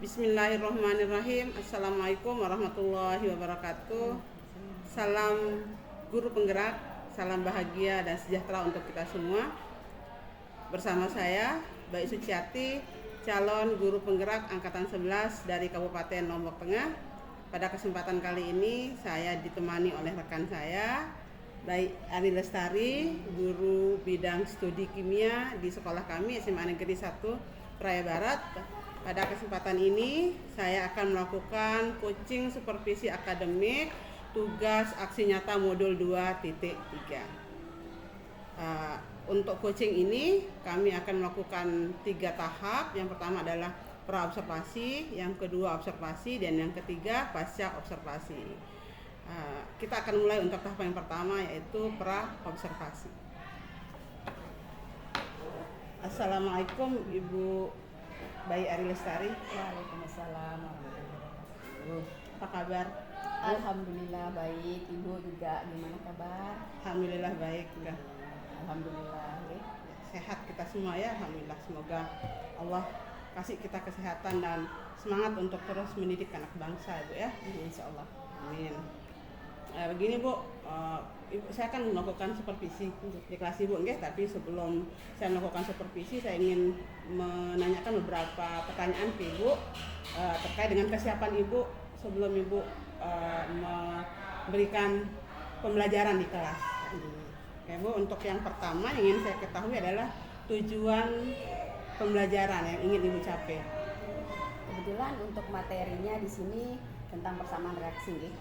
Bismillahirrahmanirrahim. Assalamualaikum warahmatullahi wabarakatuh. Salam guru penggerak, salam bahagia dan sejahtera untuk kita semua. Bersama saya, Baik Suciati, calon guru penggerak Angkatan 11 dari Kabupaten Lombok Tengah. Pada kesempatan kali ini, saya ditemani oleh rekan saya, Baik Ari Lestari, guru bidang studi kimia di sekolah kami, SMA Negeri 1 Praia Barat. Pada kesempatan ini saya akan melakukan coaching supervisi akademik tugas aksi nyata modul 2.3. Untuk coaching ini kami akan melakukan 3 tahap. Yang pertama adalah pra-observasi, yang kedua observasi, dan yang ketiga pasca observasi. Kita akan mulai untuk tahap yang pertama, yaitu pra-observasi. Assalamualaikum Ibu Bayi Ari Lestari. Waalaikumsalam. Apa kabar? Alhamdulillah baik. Ibu juga gimana kabar? Alhamdulillah baik juga. Alhamdulillah. Sehat kita semua ya, alhamdulillah. Semoga Allah kasih kita kesehatan dan semangat untuk terus mendidik anak bangsa, Ibu ya. Insya Allah. Amin. Begini Bu, Ibu, saya akan melakukan supervisi di kelas Ibu, tapi sebelum saya melakukan supervisi, saya ingin menanyakan beberapa pertanyaan ke Ibu terkait dengan kesiapan Ibu sebelum Ibu memberikan pembelajaran di kelas. Oke Bu, untuk yang pertama yang ingin saya ketahui adalah tujuan pembelajaran yang ingin Ibu capai. Kebetulan untuk materinya di sini tentang persamaan reaksi,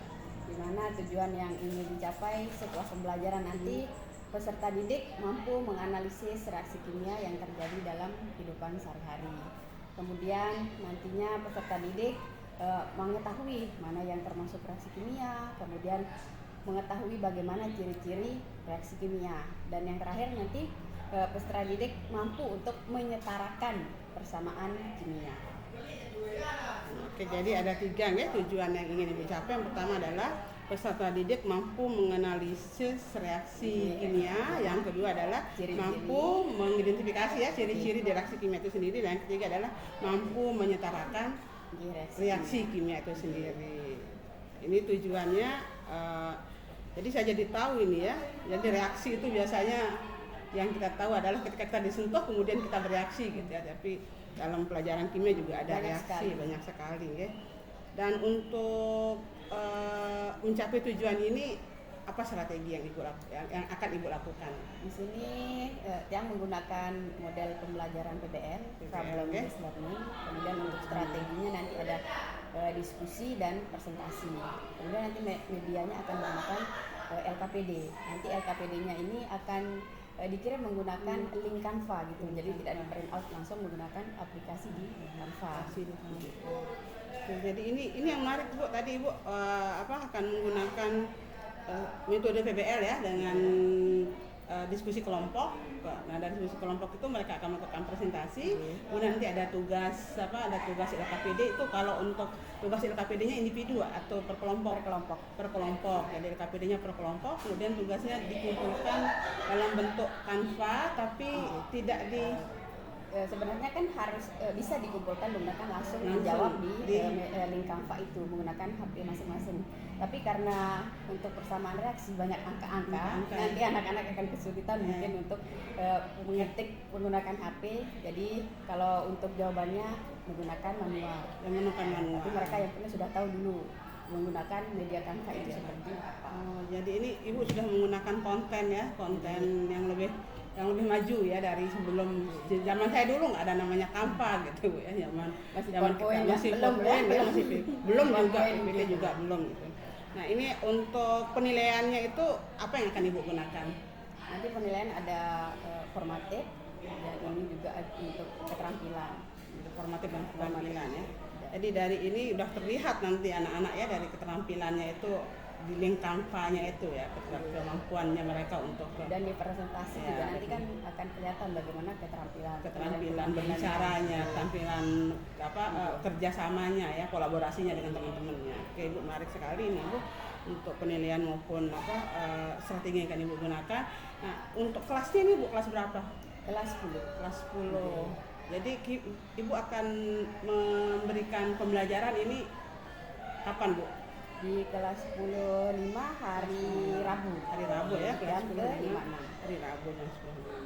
di mana tujuan yang ingin dicapai setelah pembelajaran nanti peserta didik mampu menganalisis reaksi kimia yang terjadi dalam kehidupan sehari-hari. Kemudian nantinya peserta didik mengetahui mana yang termasuk reaksi kimia, kemudian mengetahui bagaimana ciri-ciri reaksi kimia, dan yang terakhir nanti peserta didik mampu untuk menyetarakan persamaan kimia. Oke, jadi ada 3 tujuan yang ingin dicapai. Yang pertama adalah peserta didik mampu menganalisis reaksi kimia. Yang kedua adalah mampu mengidentifikasi ciri-ciri di reaksi kimia itu sendiri. Dan yang ketiga adalah mampu menyetarakan reaksi kimia itu sendiri. Ini tujuannya. Jadi saya jadi tahu ini ya. Jadi reaksi itu biasanya yang kita tahu adalah ketika kita disentuh kemudian kita bereaksi gitu ya. Tapi dalam pelajaran kimia juga ada banyak sekali ya. Dan untuk mencapai tujuan ini apa strategi yang akan Ibu lakukan? Di sini yang menggunakan model pembelajaran PBL, problem based learning. Kemudian untuk strateginya nanti ada diskusi dan presentasi. Kemudian nanti medianya akan menggunakan LKPD. Nanti LKPD-nya ini akan dikirim menggunakan link Canva gitu, jadi tidak di print out, langsung menggunakan aplikasi di Canva. Jadi ini yang menarik Bu, tadi Ibu akan menggunakan metode PBL ya dengan diskusi kelompok. Nah, dari diskusi kelompok itu mereka akan melakukan presentasi. Kemudian nanti ada tugas LKPD itu. Kalau untuk tugas LKPD-nya individu atau per kelompok. Jadi LKPD-nya per kelompok. Kemudian tugasnya dikumpulkan dalam bentuk Canva, tapi tidak di sebenarnya kan harus bisa dikumpulkan menggunakan langsung dijawab di link Canva itu menggunakan HP masing-masing. Tapi karena untuk persamaan reaksi banyak angka-angka, nanti anak-anak akan kesulitan mungkin untuk mengetik menggunakan HP. Jadi kalau untuk jawabannya menggunakan manual. Tapi mereka yang punya sudah tahu dulu menggunakan media Canva itu seperti apa. Jadi ini Ibu sudah menggunakan konten yang lebih maju ya dari sebelum. Zaman saya dulu nggak ada namanya Canva gitu Bu ya, belum juga PPT juga belum gitu. Nah, ini untuk penilaiannya itu apa yang akan Ibu gunakan? Nanti penilaian ada formatif dan ini juga untuk keterampilan. Untuk formatif dan keterampilan ya. Jadi dari ini udah terlihat nanti anak-anak ya dari keterampilannya itu di link Canva-nya itu ya, kemampuannya mereka untuk dan di presentasi juga nanti kan akan kelihatan bagaimana keterampilan berbicaranya, keterampilan kerjasamanya ya, kolaborasinya dengan teman-temannya. Oke Ibu, menarik sekali ini Bu untuk penilaian maupun strategi yang akan Ibu gunakan. Nah, untuk kelasnya ini Bu, kelas berapa? Kelas 10. Kelas 10. Jadi Ibu akan memberikan pembelajaran ini kapan, Bu? Di kelas 10.5 hari Rabu. Hari Rabu ya, kelas Jam 10.5. 5.6. Hari Rabu jam 10.6. Nah,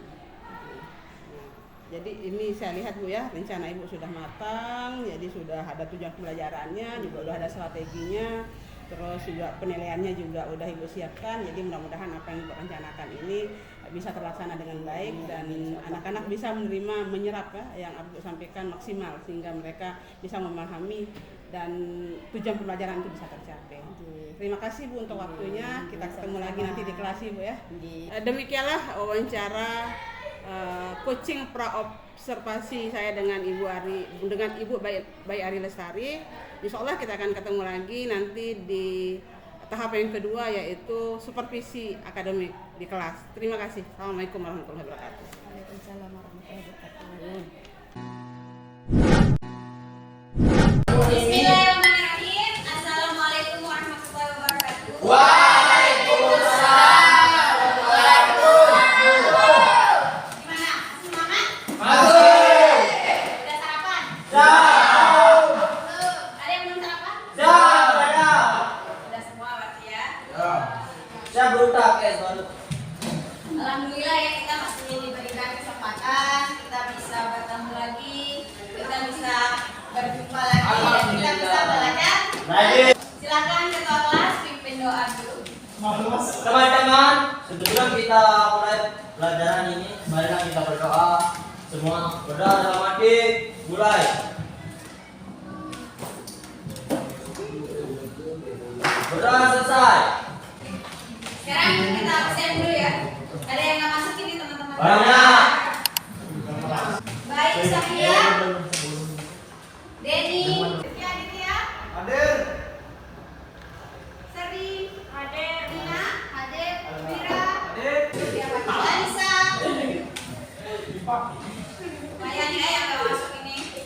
jadi ini saya lihat Bu ya, rencana Ibu sudah matang, jadi sudah ada tujuan pembelajarannya, juga udah ada strateginya, terus juga penilaiannya juga udah Ibu siapkan. Jadi mudah-mudahan apa yang Ibu rencanakan ini bisa terlaksana dengan baik dan anak-anak bisa menerima, menyerap ya yang Ibu sampaikan maksimal sehingga mereka bisa memahami dan tujuan pembelajaran itu bisa tercapai. Terima kasih Bu untuk waktunya. Kita ketemu lagi nanti di kelas Ibu ya. Demikianlah wawancara coaching praobservasi saya dengan Ibu Bayi Ari Lestari. Insya Allah kita akan ketemu lagi nanti di tahap yang kedua, yaitu supervisi akademik di kelas. Terima kasih. Assalamualaikum warahmatullahi wabarakatuh. Waalaikumsalam warahmatullahi wabarakatuh. Bismillahirrahmanirrahim. Assalamualaikum warahmatullahi wabarakatuh. Waalaikumsalam warahmatullahi wabarakatuh. Gimana? Semangat? Masih. Udah sarapan? Jauh. Ada yang belum sarapan? Jauh ada. Udah semua berarti ya. Saya berutak baru. Alhamdulillah ya, kita masih diberikan kesempatan, kita bisa bertemu lagi, kita bisa berjumpa lagi, dan kita bisa belajar. Baik. Silakan ketua kelas pimpin doa dulu. Teman-teman, sebelum kita mulai pelajaran ini, marilah kita berdoa. Semua berdoa dalam hati. Mulai. Berdoa selesai. Sekarang kita absen dulu ya. Ada yang nggak masuk ini teman-teman? Banyak. Baik, Safia, Denny, Aditya, Hadir. Seri, hadir, Dina, hadir, Wira, Hadir. Anissa, Mayani yang nggak masuk ini.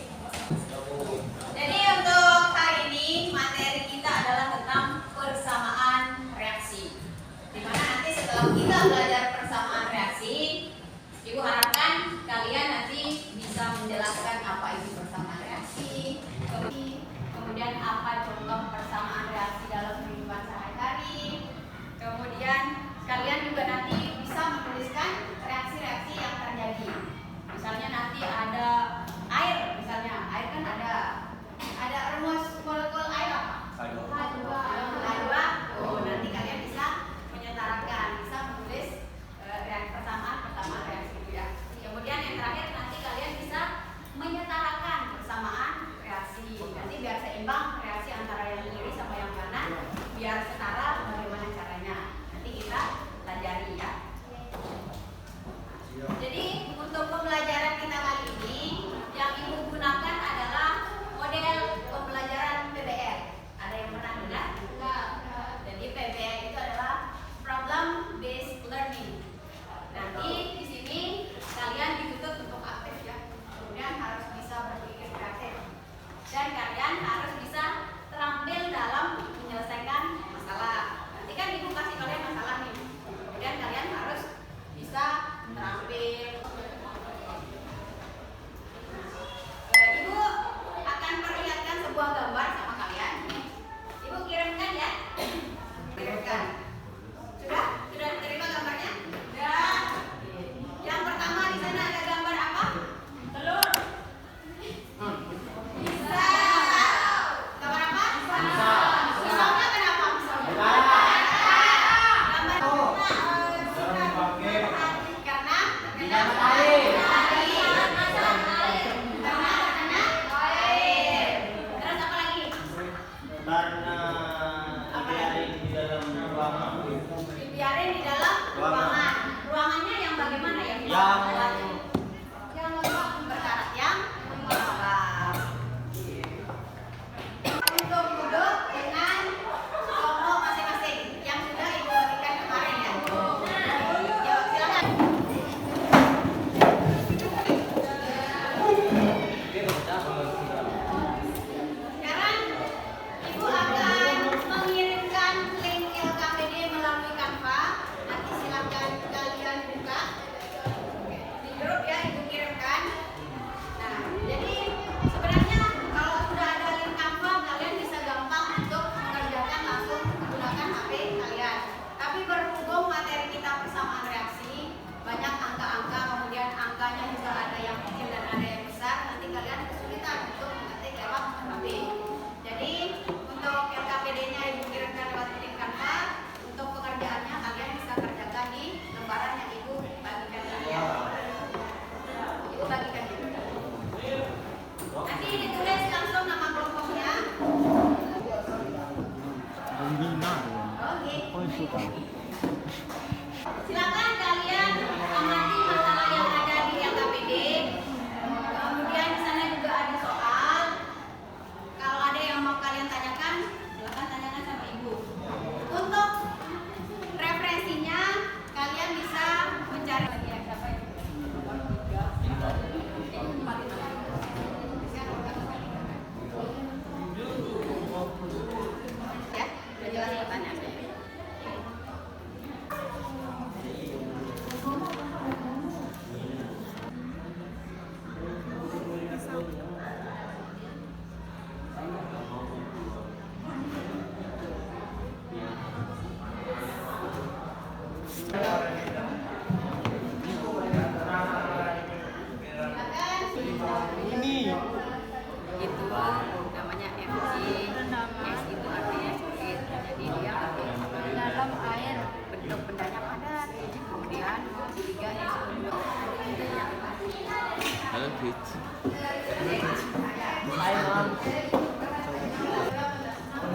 Hai, Mam.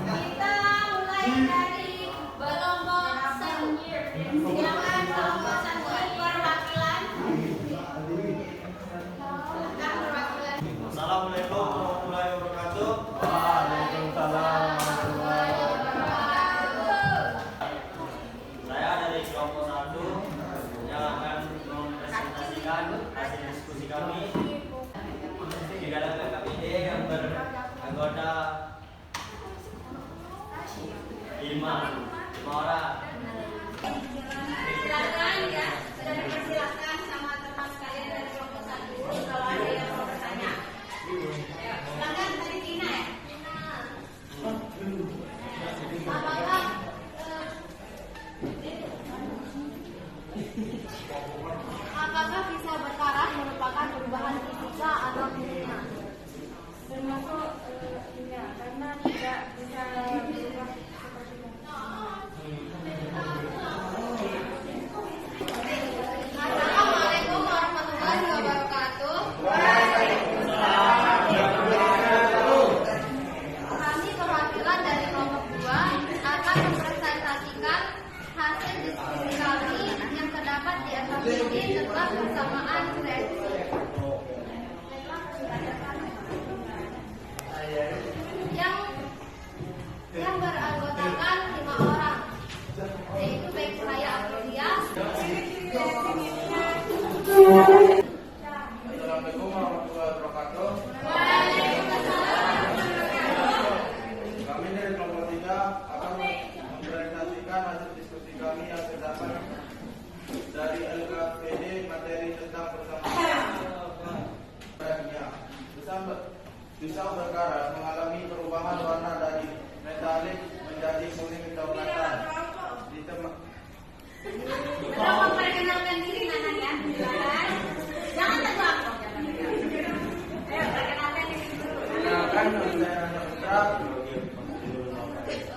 Kita mulai dari kelompok 1. Silakan kelompok 1 perwakilan. Silakan perwakilan. Assalamualaikum warahmatullahi wabarakatuh. Waalaikumsalam. Saya dari kelompok 1 yang akan mempresentasikan hasil diskusi kami di dalam KKPD yang beranggota 5 orang. Silakan ya, sudah dipersilakan sama teman sekalian dari kelompok 1 kalau ada yang mau bertanya. Ya, silakan dari Tina ya. Apakah pisau berkarat merupakan perubahan fisika atau kimia? Termasuk kimia, karena tidak bisa berubah seperti itu. Assalamualaikum warahmatullahi wabarakatuh. Kami perwakilan dari kelompok 2 akan mempresentasikan hasil diskusi kami yang terdapat di atas ini tentang persamaan reaksi. Yang beranggotakan 5 orang, yaitu baik saya Aprilia. Assalamualaikum warahmatullahi wabarakatuh. Kami dari kelompok 3 akan mempresentasikan hasil diskusi kami yang terdapat dari LKPD materi tentang persamaan kimia. Pisau berkarat mengalami perubahan warna dari metalik menjadi kuning kecoklatan. Kita memperkenalkan diri Nana ya. Silakan. Jangan terbang. Ayo perkenalkan diri dulu. Perkenalkan, nama saya Nanda Putra.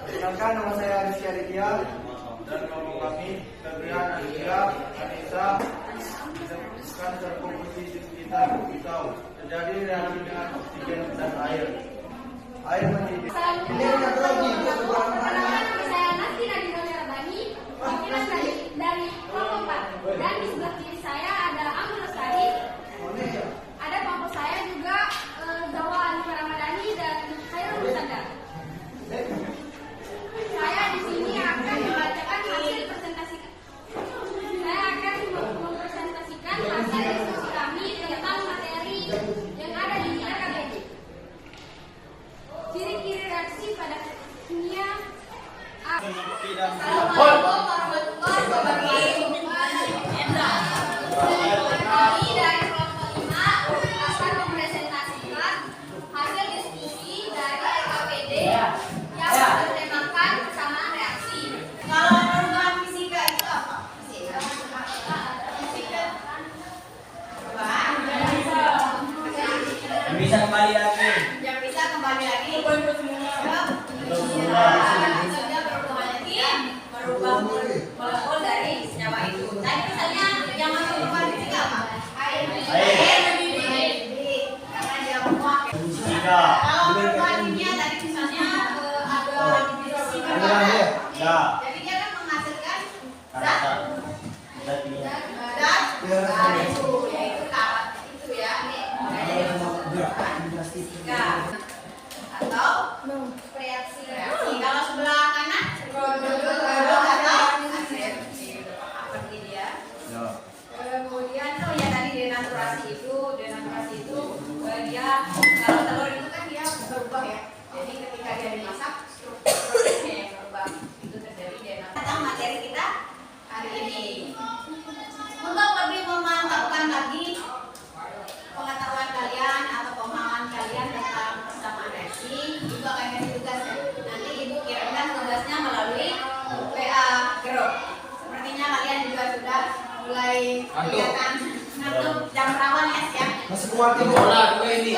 Perkenalkan, nama saya Rizky Aditya. Dan kelompok kami, Febrian, Aditya, Anissa, akan terkomposisi sekitar pisau. Terjadi reaksi dengan oksigen dan air. Air mendidih. Perkenalkan, saya Nasti Nadira Rabani, wakilan dari kelompok 4. Dan di sebelah kiri saya ada Amir Lestari. Ada kelompok saya juga Zawa Alif Ramadhani dan Khairul Musanda. Saya di sini akan membacakan hasil presentasi. Saya akan mempresentasikan hasil diskusi kami tentang materi yang ada di KKPD. Ciri-ciri reaksi pada kimia. Assalamualaikum warahmatullahi wabarakatuh. Kami dari kelompok 5 akan mempresentasikan hasil diskusi dari LKPD yang bertemakan persamaan reaksi. Kalau perubahan fisika itu apa? Bisa kembali lagi. Yang bisa kembali lagi sudah berubah lagi merubah molekul dari senyawa itu. Tadi misalnya yang masuk perubahan fisika apa? Air. Karena dia menguap. Kalau perubahan kimia tadi misalnya ada Ya. jadi dia akan menghasilkan zat itu yaitu kawat itu ya. Fisika atau reaksi. Kalau sebelah kanan produk atau apa dia? Kemudian ya tadi denaturasi itu dia kalau telur itu kan dia berubah ya. Jadi ketika dia dimasak strukturnya yang berubah itu terjadi denaturasi. Tentang materi kita hari ini untuk lebih memantapkan lagi pengetahuan kalian atau pemahaman kalian tentang persamaan reaksi, ibu akan kasih tugas ya. Nanti ibu kirimkan tugasnya melalui WA Group. Sepertinya kalian juga sudah mulai kelihatan ngantuk jam berapa nih ya? Masih kuat bola gue ini.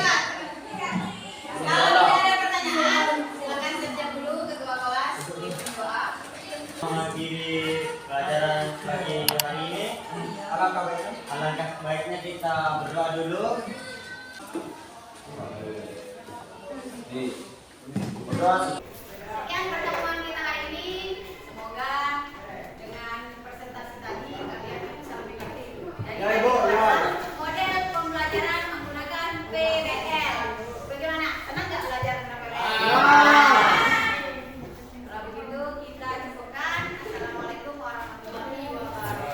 Kalau tidak ada pertanyaan, silakan siap dulu ketua kelas pimpin doa. Mengakhiri pelajaran pagi hari ini, alangkah baiknya kita berdoa dulu. Sekian pertemuan kita hari ini. Semoga dengan presentasi tadi kalian bisa lebih ngerti. Jadi model pembelajaran menggunakan PBL. Bagaimana? Senang nggak belajar tentang PBL? Kalau begitu kita cukupkan. Assalamualaikum warahmatullahi wabarakatuh.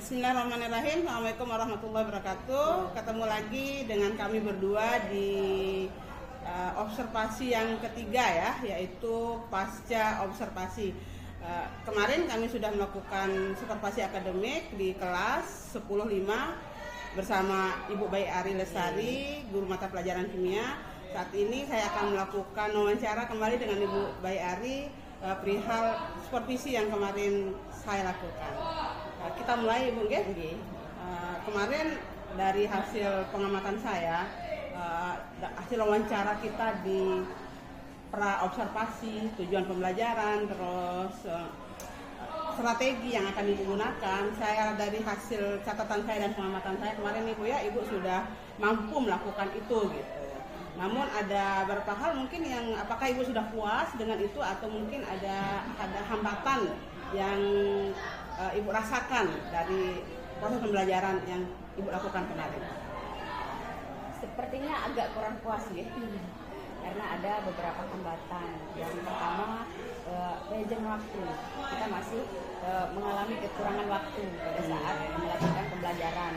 Bismillahirrahmanirrahim. Assalamualaikum warahmatullahi wabarakatuh. Ketemu lagi dengan kami berdua di observasi yang ketiga ya, yaitu pasca observasi. Kemarin kami sudah melakukan supervisi akademik di kelas 10.5 bersama Ibu Bayi Ari Lestari, guru mata pelajaran kimia. Saat ini saya akan melakukan wawancara kembali dengan Ibu Bayi Ari perihal supervisi yang kemarin saya lakukan. Kita mulai Ibu Nggih. Kemarin dari hasil pengamatan saya, hasil wawancara kita di pra observasi, tujuan pembelajaran, terus strategi yang akan digunakan, saya dari hasil catatan saya dan pengamatan saya kemarin Ibu ya, Ibu sudah mampu melakukan itu gitu. Namun ada beberapa hal mungkin yang apakah Ibu sudah puas dengan itu atau mungkin ada hambatan yang Ibu rasakan dari proses pembelajaran yang Ibu lakukan kemarin? Sepertinya agak kurang puas ya, karena ada beberapa hambatan. Yang pertama, manajemen waktu. Kita masih mengalami kekurangan waktu pada saat melakukan pembelajaran.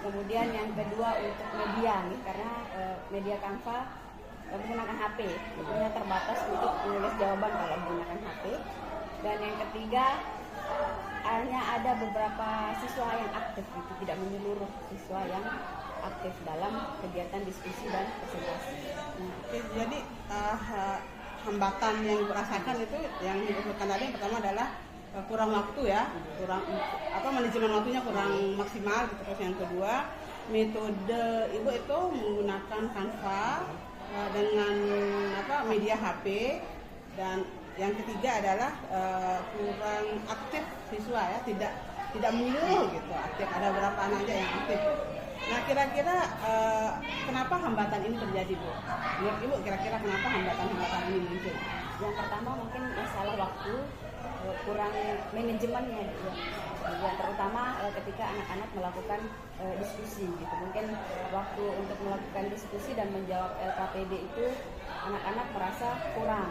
Kemudian yang kedua untuk media nih, karena media Canva menggunakan HP, tentunya terbatas untuk menulis jawaban kalau menggunakan HP. Dan yang ketiga, hanya ada beberapa siswa yang aktif, itu tidak menyeluruh siswa yang aktif dalam kegiatan diskusi dan presentasi. Oke, jadi hambatan yang Ibu rasakan itu yang disebutkan tadi, yang pertama adalah kurang waktu ya, manajemen waktunya kurang maksimal gitu. Terus yang kedua, metode Ibu itu menggunakan Canva dengan media HP, dan yang ketiga adalah kurang aktif siswa ya, tidak menyeluruh gitu aktif, ada beberapa anak aja yang aktif. Nah kira-kira kenapa hambatan ini terjadi Bu? Menurut Ibu kira-kira kenapa hambatan ini muncul? Yang pertama mungkin masalah waktu, kurang manajemennya ya. Yang terutama ketika anak-anak melakukan diskusi gitu, mungkin waktu untuk melakukan diskusi dan menjawab LKPD itu anak-anak merasa kurang,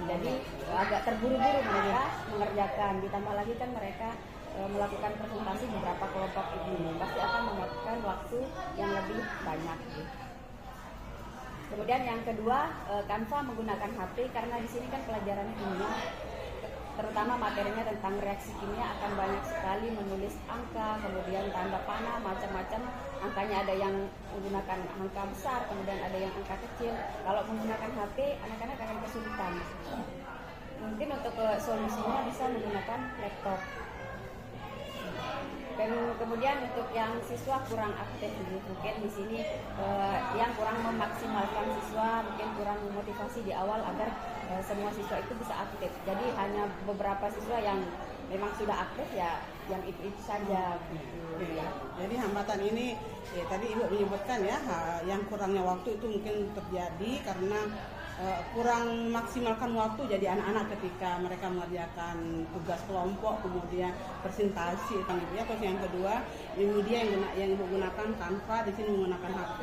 jadi agak terburu-buru mereka mengerjakan. Ditambah lagi kan mereka melakukan presentasi beberapa kelompok ini pasti akan memakan waktu yang lebih banyak gitu. Kemudian yang kedua, Canva menggunakan HP karena di sini kan pelajaran kimia, terutama materinya tentang reaksi kimia, akan banyak sekali menulis angka, kemudian tanda panah, macam-macam. Angkanya ada yang menggunakan angka besar, kemudian ada yang angka kecil. Kalau menggunakan HP, anak-anak akan kesulitan. Mungkin untuk solusinya bisa menggunakan laptop. Dan kemudian untuk yang siswa kurang aktif, mungkin di sini yang kurang memaksimalkan siswa, mungkin kurang memotivasi di awal agar semua siswa itu bisa aktif. Jadi hanya beberapa siswa yang memang sudah aktif ya, yang itu saja. Ya. Jadi hambatan ini ya, tadi Ibu menyebutkan ya, yang kurangnya waktu itu mungkin terjadi karena kurang maksimalkan waktu jadi anak-anak ketika mereka mengerjakan tugas kelompok, kemudian presentasi kan Ibu ya. Terus yang kedua, media yang Ibu gunakan Canva, di sini menggunakan HP,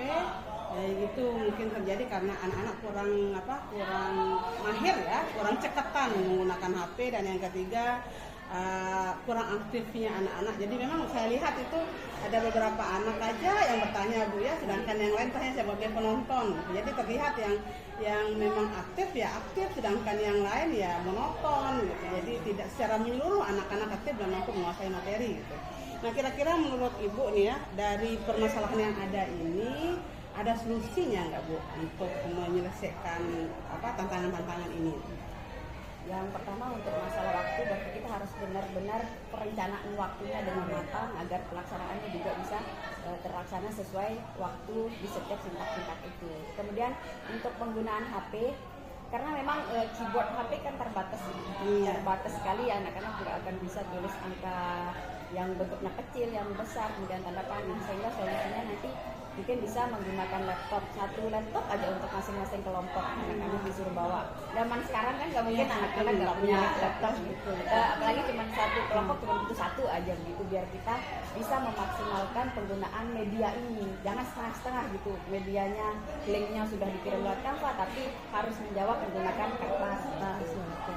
itu mungkin terjadi karena anak-anak kurang mahir ya, kurang ceketan menggunakan HP. Dan yang ketiga, kurang aktifnya anak-anak. Jadi memang saya lihat itu ada beberapa anak aja yang bertanya Bu ya, sedangkan yang lain hanya sebagai penonton. Jadi terlihat yang memang aktif ya aktif, sedangkan yang lain ya monoton gitu. Jadi tidak secara menyeluruh anak-anak aktif dan mampu menguasai materi gitu. Nah kira-kira menurut Ibu nih ya, dari permasalahan yang ada ini ada solusinya nggak Bu untuk menyelesaikan tantangan-tantangan ini? Yang pertama untuk masalah waktu, berarti kita harus benar-benar perencanaan waktunya dengan matang agar pelaksanaannya juga bisa terlaksana sesuai waktu di setiap tingkat-tingkat itu. Kemudian untuk penggunaan HP, karena memang keyboard HP kan terbatas sekali, anak-anak tidak akan bisa tulis angka yang bentuknya kecil, yang besar, kemudian tanda panah, sehingga solusinya nanti mungkin bisa menggunakan satu laptop aja untuk masing-masing kelompok anak-anak disuruh bawa. Zaman sekarang kan nggak mungkin anak-anak nggak punya laptop gitu, apalagi cuma satu kelompok cuma butuh satu aja gitu, biar kita bisa memaksimalkan penggunaan media ini. Jangan setengah-setengah gitu, medianya linknya sudah dikirim lewat Canva tapi harus menjawab menggunakan kertas.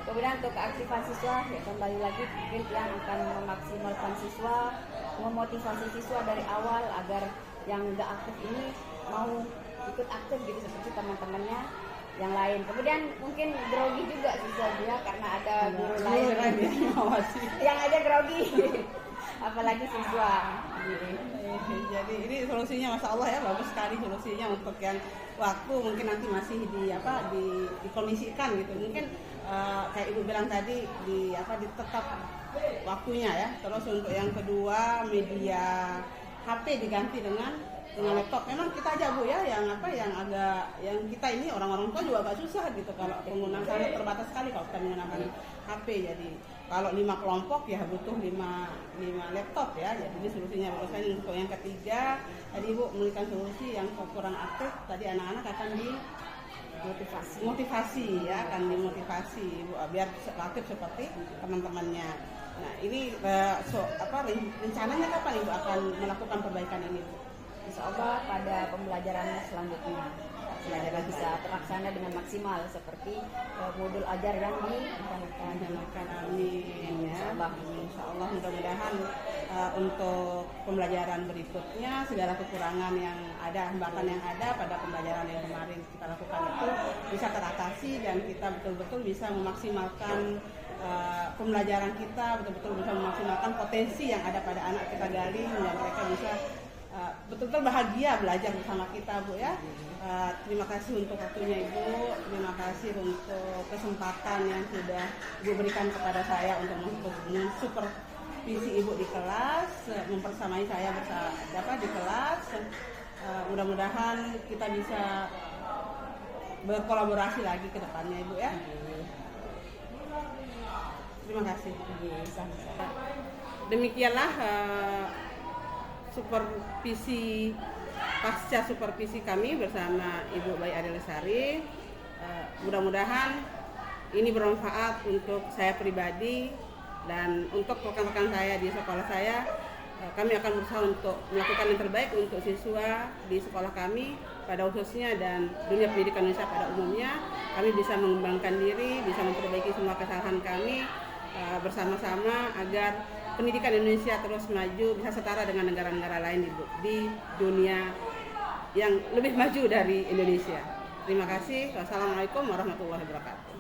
Kemudian untuk keaktifan siswa, ya kembali lagi mungkin yang akan memaksimalkan siswa, memotivasi siswa dari awal agar yang nggak aktif ini mau ikut aktif gitu seperti teman-temannya yang lain. Kemudian mungkin grogi juga siswa dia karena ada guru lain yang aja grogi apalagi siswa. Jadi ini solusinya Masya Allah ya, bagus sekali solusinya untuk yang waktu mungkin nanti masih dikondisikan gitu. Mungkin kayak Ibu bilang tadi ditetap waktunya ya. Terus untuk yang kedua, media HP diganti dengan laptop. Memang kita aja Bu ya yang kita ini orang-orang tua juga agak susah gitu kalau penggunaan, sangat terbatas sekali kalau kita menggunakan HP. Jadi kalau 5 kelompok ya butuh 5 laptop ya. Jadi ini solusinya bagus sekali. Untuk yang ketiga tadi Ibu memberikan solusi yang kurang aktif, tadi anak-anak akan motivasi ya, akan dimotivasi Ibu biar aktif seperti teman-temannya. Nah ini rencananya kapan Ibu akan melakukan perbaikan ini Bu? Insya Allah pada pembelajaran selanjutnya pembelajaran bisa terlaksana dengan maksimal seperti modul ajar yang direncanakan. Amin ya. Insya Allah mudah-mudahan untuk pembelajaran berikutnya segala kekurangan yang ada, hambatan yang ada pada pembelajaran yang kemarin kita lakukan itu bisa teratasi dan kita betul-betul bisa memaksimalkan pembelajaran kita, betul-betul bisa memaksimalkan potensi yang ada pada anak kita gali dan mereka bisa betul-betul bahagia belajar bersama kita Bu ya. Terima kasih untuk waktunya Ibu, terima kasih untuk kesempatan yang sudah Ibu berikan kepada saya untuk mensupervisi Ibu di kelas, mempersamai saya di kelas. Mudah-mudahan kita bisa berkolaborasi lagi ke depannya Ibu ya. Terima kasih. Demikianlah pasca supervisi kami bersama Ibu Bayi Adelisari. Mudah-mudahan ini bermanfaat untuk saya pribadi dan untuk rekan-rekan saya di sekolah saya. Kami akan berusaha untuk melakukan yang terbaik untuk siswa di sekolah kami pada khususnya dan dunia pendidikan Indonesia pada umumnya. Kami bisa mengembangkan diri, bisa memperbaiki semua kesalahan kami bersama-sama agar pendidikan Indonesia terus maju, bisa setara dengan negara-negara lain di dunia yang lebih maju dari Indonesia. Terima kasih. Wassalamualaikum warahmatullahi wabarakatuh.